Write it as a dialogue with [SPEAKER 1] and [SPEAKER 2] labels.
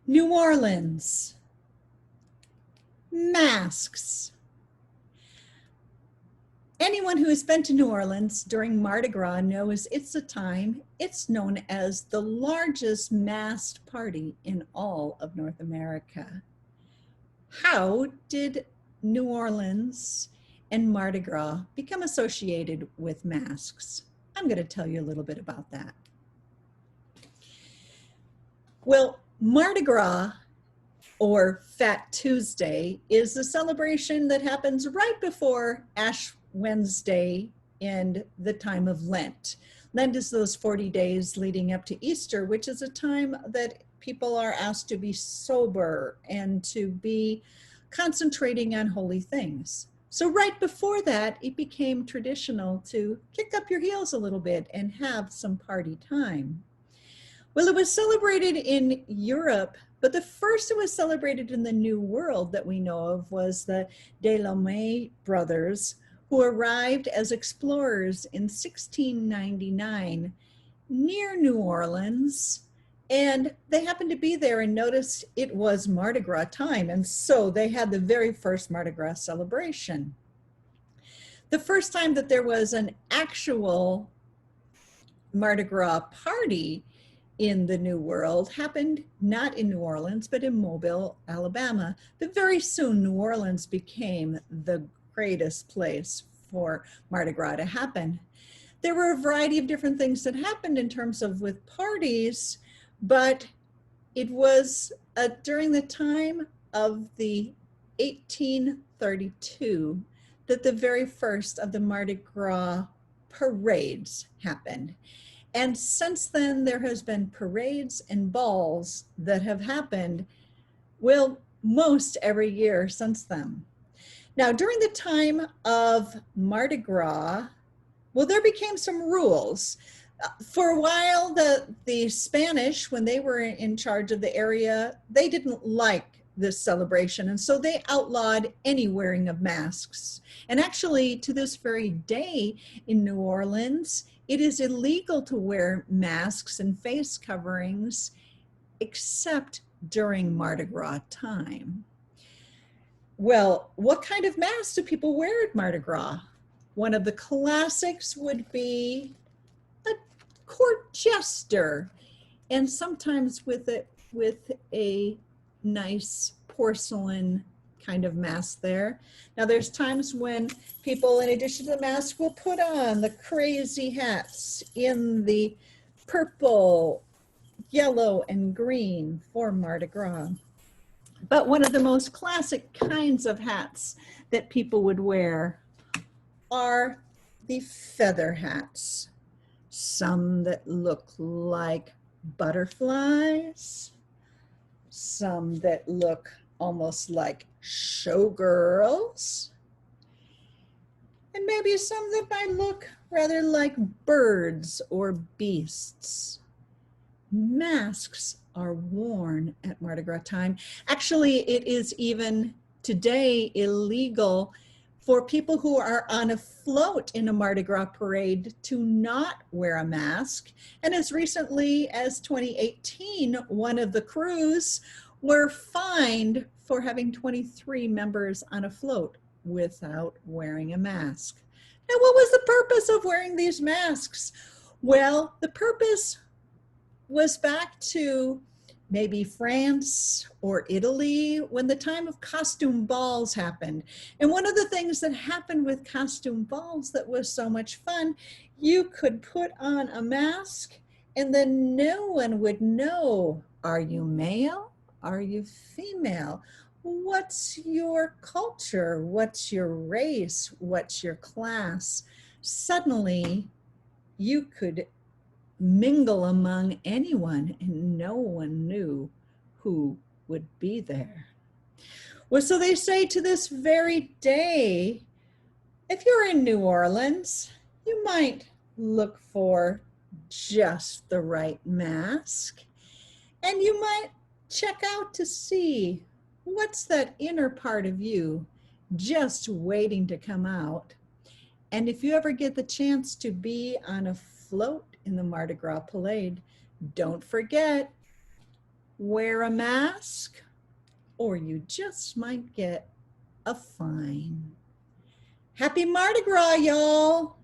[SPEAKER 1] New Orleans, masks. Anyone who has been to New Orleans during Mardi Gras knows it's a time, it's known as the largest masked party in all of North America. How did New Orleans and Mardi Gras become associated with masks? I'm going to tell you a little bit about that. Well, Mardi Gras, or Fat Tuesday, is a celebration that happens right before Ash Wednesday and the time of Lent. Lent is those 40 days leading up to Easter, which is a time that people are asked to be sober and to be concentrating on holy things. So right before that, it became traditional to kick up your heels a little bit and have some party time. Well, it was celebrated in Europe, but the first it was celebrated in the New World that we know of was the De la May brothers, who arrived as explorers in 1699 near New Orleans. And they happened to be there and noticed it was Mardi Gras time. And so they had the very first Mardi Gras celebration. The first time that there was an actual Mardi Gras party in the New World happened not in New Orleans, but in Mobile, Alabama. But very soon, New Orleans became the greatest place for Mardi Gras to happen. There were a variety of different things that happened in terms of with parties, but it was during the time of the 1832 that the very first of the Mardi Gras parades happened. And since then, there has been parades and balls that have happened, well, most every year since then. Now, during the time of Mardi Gras, well, there became some rules. For a while, the Spanish, when they were in charge of the area, they didn't like this celebration, and so they outlawed any wearing of masks. And actually, to this very day in New Orleans, it is illegal to wear masks and face coverings except during Mardi Gras time. Well, what kind of masks do people wear at Mardi Gras? One of the classics would be a court jester, and sometimes with a nice porcelain kind of mask there. Now there's times when people, in addition to the mask, will put on the crazy hats in the purple, yellow, and green for Mardi Gras. But one of the most classic kinds of hats that people would wear are the feather hats. Some that look like butterflies, some that look almost like showgirls, and maybe some that might look rather like birds or beasts. Masks are worn at Mardi Gras time. Actually, it is even today illegal for people who are on a float in a Mardi Gras parade to not wear a mask. And as recently as 2018, one of the crews were fined for having 23 members on a float without wearing a mask. Now, what was the purpose of wearing these masks? Well, the purpose was back to maybe France or Italy when the time of costume balls happened. And one of the things that happened with costume balls that was so much fun, you could put on a mask and then no one would know, are you male? Are you female? What's your culture? What's your race? What's your class? Suddenly, you could mingle among anyone and no one knew who would be there. Well, so they say to this very day, if you're in New Orleans, you might look for just the right mask, and you might check out to see what's that inner part of you just waiting to come out. And if you ever get the chance to be on a float in the Mardi Gras parade, don't forget, wear a mask, or you just might get a fine. Happy Mardi Gras, y'all!